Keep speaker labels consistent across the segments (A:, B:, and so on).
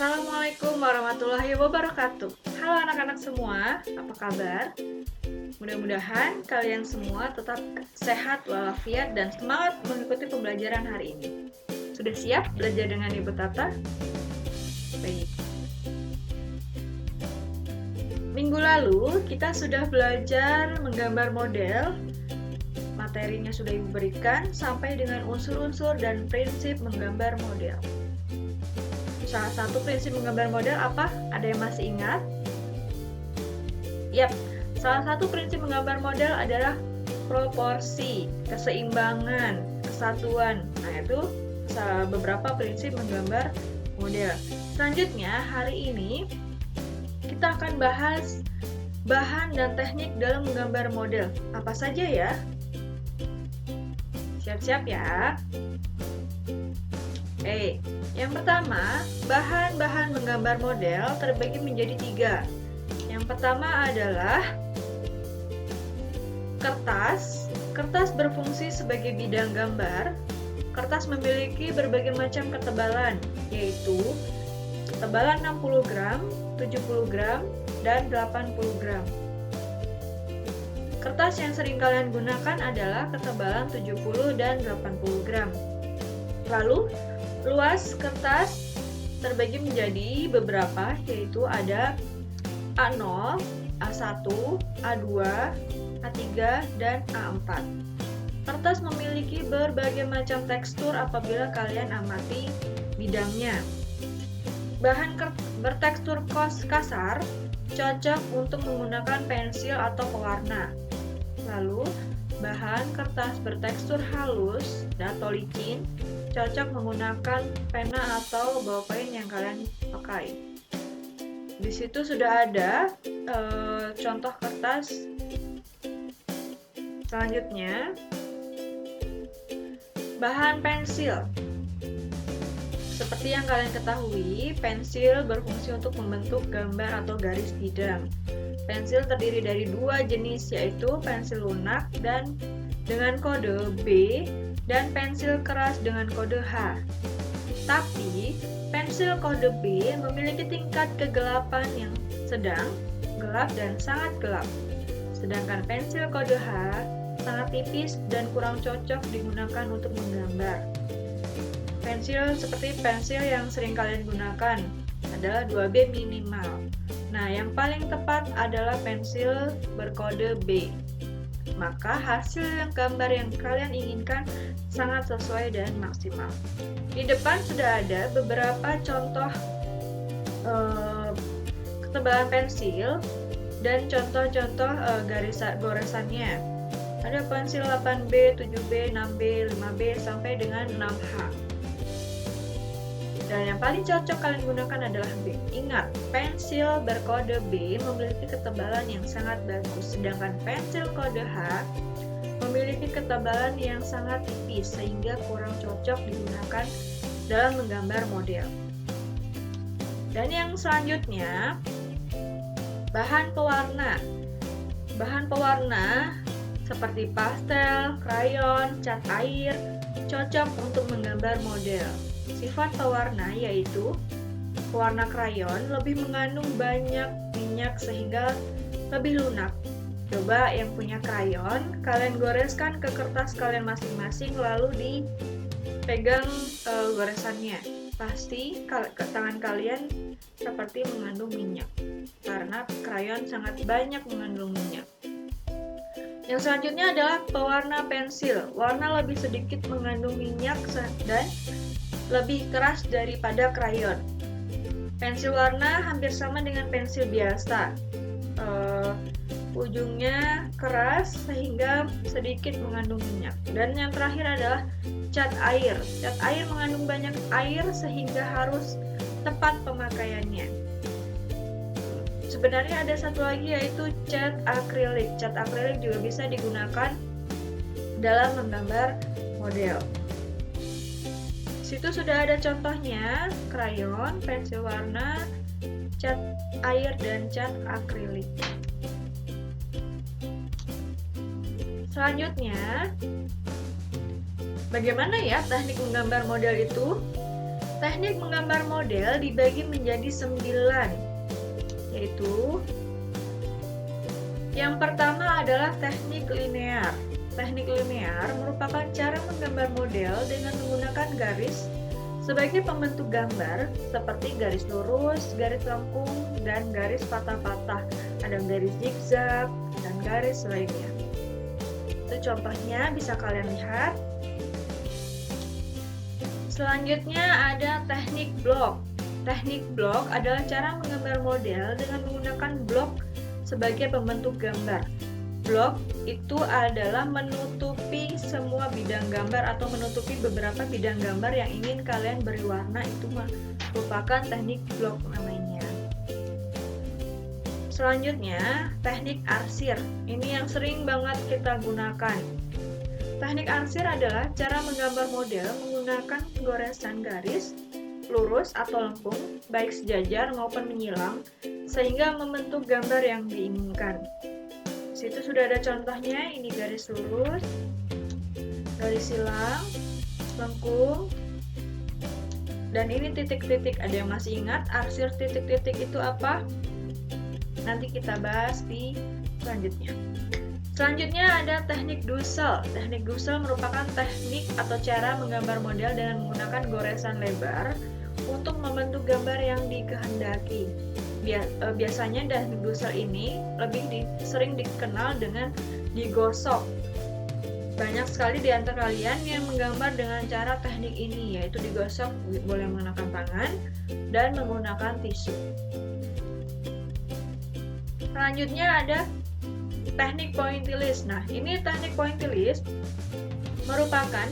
A: Assalamualaikum warahmatullahi wabarakatuh. Halo anak-anak semua, apa kabar? Mudah-mudahan kalian semua tetap sehat walafiat dan semangat mengikuti pembelajaran hari ini. Sudah siap belajar dengan Ibu Tata? Baik. Minggu lalu kita sudah belajar menggambar model. Materinya sudah Ibu berikan sampai dengan unsur-unsur dan prinsip menggambar model. Salah satu prinsip menggambar model apa? Ada yang masih ingat? Yap, salah satu prinsip menggambar model adalah proporsi, keseimbangan, kesatuan. Nah, itu beberapa prinsip menggambar model. Selanjutnya, hari ini kita akan bahas bahan dan teknik dalam menggambar model. Apa saja ya? Siap-siap ya. Yang pertama, bahan-bahan menggambar model terbagi menjadi 3. Yang pertama adalah kertas. Kertas berfungsi sebagai bidang gambar. Kertas memiliki berbagai macam ketebalan, yaitu ketebalan 60 gram, 70 gram, dan 80 gram. Kertas yang sering kalian gunakan adalah ketebalan 70 dan 80 gram. Lalu, luas kertas terbagi menjadi beberapa, yaitu ada A0, A1, A2, A3, dan A4. Kertas memiliki berbagai macam tekstur apabila kalian amati bidangnya. Bahan bertekstur kasar cocok untuk menggunakan pensil atau pewarna. Lalu, bahan kertas bertekstur halus atau licin cocok menggunakan pena atau ballpoint yang kalian pakai. Di situ sudah ada contoh kertas. Selanjutnya, bahan pensil. Seperti yang kalian ketahui, pensil berfungsi untuk membentuk gambar atau garis bidang. Pensil terdiri dari 2 jenis, yaitu pensil lunak dan dengan kode B dan pensil keras dengan kode H. Tapi, pensil kode B memiliki tingkat kegelapan yang sedang, gelap, dan sangat gelap. Sedangkan pensil kode H sangat tipis dan kurang cocok digunakan untuk menggambar. Pensil seperti pensil yang sering kalian gunakan adalah 2B minimal. Nah, yang paling tepat adalah pensil berkode B. Maka hasil gambar yang kalian inginkan sangat sesuai dan maksimal. Di depan sudah ada beberapa contoh ketebalan pensil dan contoh-contoh goresannya. Ada pensil 8B, 7B, 6B, 5B, sampai dengan 6H. Dan yang paling cocok kalian gunakan adalah B. Ingat, pensil berkode B memiliki ketebalan yang sangat bagus, sedangkan pensil kode H memiliki ketebalan yang sangat tipis sehingga kurang cocok digunakan dalam menggambar model. Dan yang selanjutnya, bahan pewarna. Bahan pewarna seperti pastel, krayon, cat air cocok untuk menggambar model. Sifat pewarna yaitu pewarna krayon lebih mengandung banyak minyak sehingga lebih lunak. Coba yang punya krayon, kalian goreskan ke kertas kalian masing-masing lalu dipegang goresannya. Pasti tangan kalian seperti mengandung minyak karena krayon sangat banyak mengandung minyak. Yang selanjutnya adalah pewarna pensil. Warna lebih sedikit mengandung minyak dan lebih keras daripada krayon. Pensil warna hampir sama dengan pensil biasa. Ujungnya keras sehingga sedikit mengandung minyak. Dan yang terakhir adalah cat air. Cat air mengandung banyak air sehingga harus tepat pemakaiannya. Sebenarnya ada satu lagi, yaitu cat akrilik. Cat akrilik juga bisa digunakan dalam menggambar model. Situ sudah ada contohnya, krayon, pensil warna, cat air, dan cat akrilik. Selanjutnya, bagaimana ya teknik menggambar model itu? Teknik menggambar model dibagi menjadi 9, yaitu yang pertama adalah teknik linear. Teknik linear merupakan cara menggambar model dengan menggunakan garis sebagai pembentuk gambar seperti garis lurus, garis lengkung, dan garis patah-patah. Ada garis zigzag dan garis lainnya. Itu contohnya bisa kalian lihat. Selanjutnya ada teknik blok. Teknik blok adalah cara menggambar model dengan menggunakan blok sebagai pembentuk gambar. Blok itu adalah menutupi semua bidang gambar atau menutupi beberapa bidang gambar yang ingin kalian beri warna, itu merupakan teknik blok namanya. Selanjutnya, teknik arsir. Ini yang sering banget kita gunakan. Teknik arsir adalah cara menggambar model menggunakan goresan garis lurus atau lengkung, baik sejajar maupun menyilang, sehingga membentuk gambar yang diinginkan. Di situ sudah ada contohnya, ini garis lurus, garis silang, lengkung, dan ini titik-titik. Ada yang masih ingat arsir titik-titik itu apa? Nanti kita bahas di selanjutnya. Selanjutnya ada teknik dusel. Teknik dusel merupakan teknik atau cara menggambar model dengan menggunakan goresan lebar untuk membentuk gambar yang dikehendaki. Biasanya teknik dusel ini sering dikenal dengan digosok. Banyak sekali di antara kalian yang menggambar dengan cara teknik ini, yaitu digosok, boleh menggunakan tangan dan menggunakan tisu. Selanjutnya ada teknik pointillist. Nah, ini teknik pointillist merupakan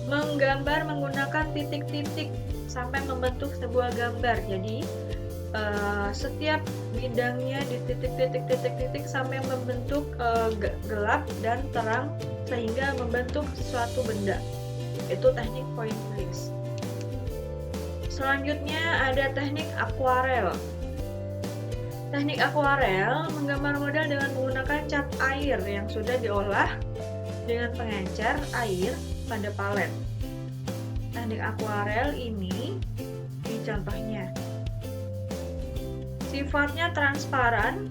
A: menggambar menggunakan titik-titik sampai membentuk sebuah gambar. Jadi setiap bidangnya di titik-titik sampai membentuk gelap dan terang sehingga membentuk suatu benda. Itu teknik pointillist. Selanjutnya ada teknik akuarel. Teknik akuarel menggambar model dengan menggunakan cat air yang sudah diolah dengan pengencer air pada palet. Teknik akuarel ini contohnya. Sifatnya transparan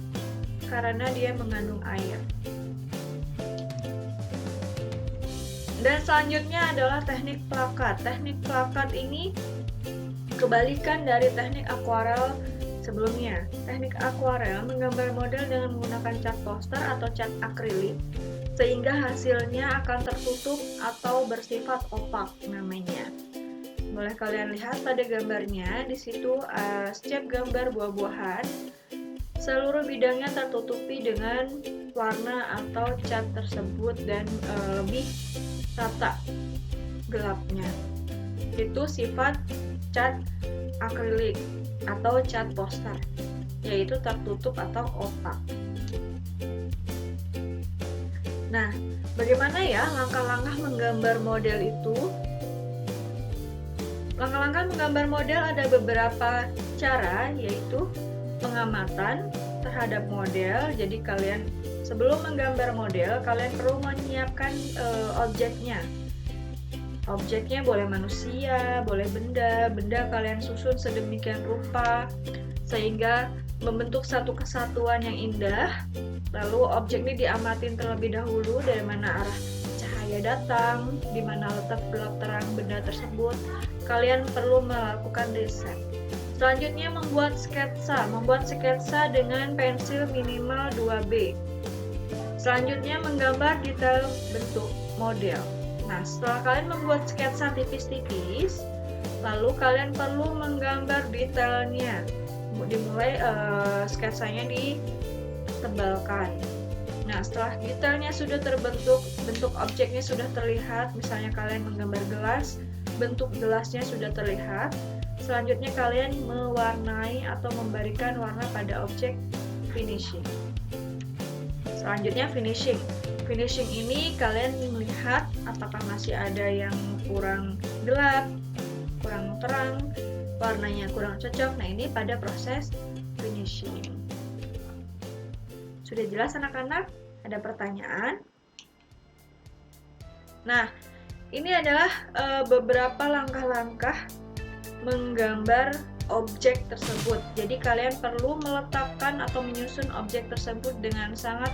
A: karena dia mengandung air. Dan selanjutnya adalah teknik plakat. Teknik plakat ini kebalikan dari teknik akuarel sebelumnya. Teknik akuarel menggambar model dengan menggunakan cat poster atau cat akrilik sehingga hasilnya akan tertutup atau bersifat opak namanya. Boleh kalian lihat pada gambarnya, di situ setiap gambar buah-buahan seluruh bidangnya tertutupi dengan warna atau cat tersebut dan lebih rata gelapnya. Itu sifat cat akrilik atau cat poster, yaitu tertutup atau opak. Nah, bagaimana ya langkah-langkah menggambar model itu? Langkah-langkah menggambar model ada beberapa cara, yaitu pengamatan terhadap model. Jadi kalian sebelum menggambar model, kalian perlu menyiapkan objeknya. Objeknya boleh manusia, boleh benda kalian susun sedemikian rupa sehingga membentuk satu kesatuan yang indah. Lalu objek ini diamatin terlebih dahulu dari mana arah cahaya datang, di mana letak gelap terang benda tersebut. Kalian perlu melakukan riset. Selanjutnya membuat sketsa dengan pensil minimal 2B. Selanjutnya menggambar detail bentuk model. Nah, setelah kalian membuat sketsa tipis-tipis, lalu kalian perlu menggambar detailnya. Dimulai sketsanya ditebalkan. Nah, setelah detailnya sudah terbentuk, bentuk objeknya sudah terlihat, misalnya kalian menggambar gelas, bentuk gelasnya sudah terlihat. Selanjutnya kalian mewarnai atau memberikan warna pada objek finishing. Selanjutnya finishing. Finishing ini kalian melihat apakah masih ada yang kurang gelap, kurang terang, warnanya kurang cocok. Nah, ini pada proses finishing. Sudah jelas anak-anak? Ada pertanyaan? Nah, ini adalah beberapa langkah-langkah menggambar objek tersebut. Jadi kalian perlu meletakkan atau menyusun objek tersebut dengan sangat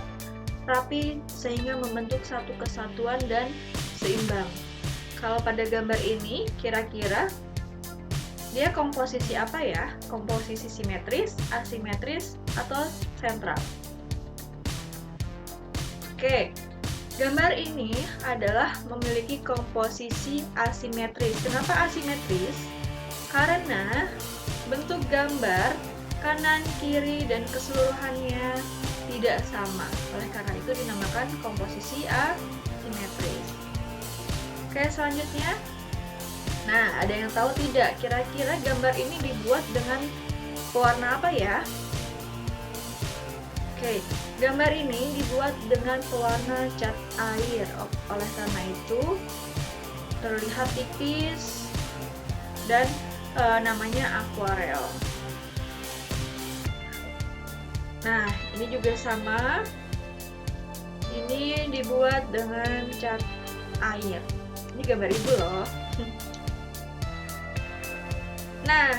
A: rapi sehingga membentuk satu kesatuan dan seimbang. Kalau pada gambar ini, kira-kira dia komposisi apa ya? Komposisi simetris, asimetris, atau sentral? Oke, gambar ini adalah memiliki komposisi asimetris. Kenapa asimetris? Karena bentuk gambar kanan, kiri, dan keseluruhannya tidak sama. Oleh karena itu dinamakan komposisi asimetris. Oke, selanjutnya. Nah, ada yang tahu tidak? Kira-kira gambar ini dibuat dengan pewarna apa ya? Oke, gambar ini dibuat dengan pewarna cat air. Oleh karena itu terlihat tipis dan namanya akuarel. Nah, ini juga sama. Ini dibuat dengan cat air. Ini gambar ibu loh. Nah,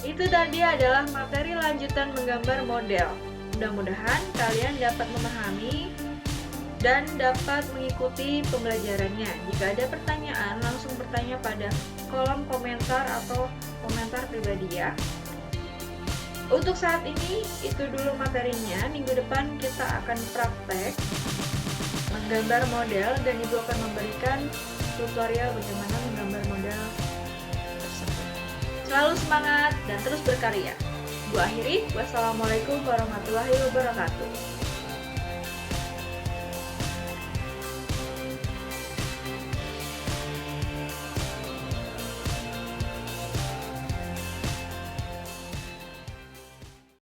A: itu tadi adalah materi lanjutan menggambar model. Mudah-mudahan kalian dapat memahami dan dapat mengikuti pembelajarannya. Jika ada pertanyaan, langsung bertanya pada kolom komentar atau komentar pribadi ya. Untuk saat ini, itu dulu materinya. Minggu depan kita akan praktek menggambar model dan Ibu akan memberikan tutorial bagaimana menggambar model tersebut. Selalu semangat dan terus berkarya. Ibu akhiri, wassalamualaikum warahmatullahi wabarakatuh.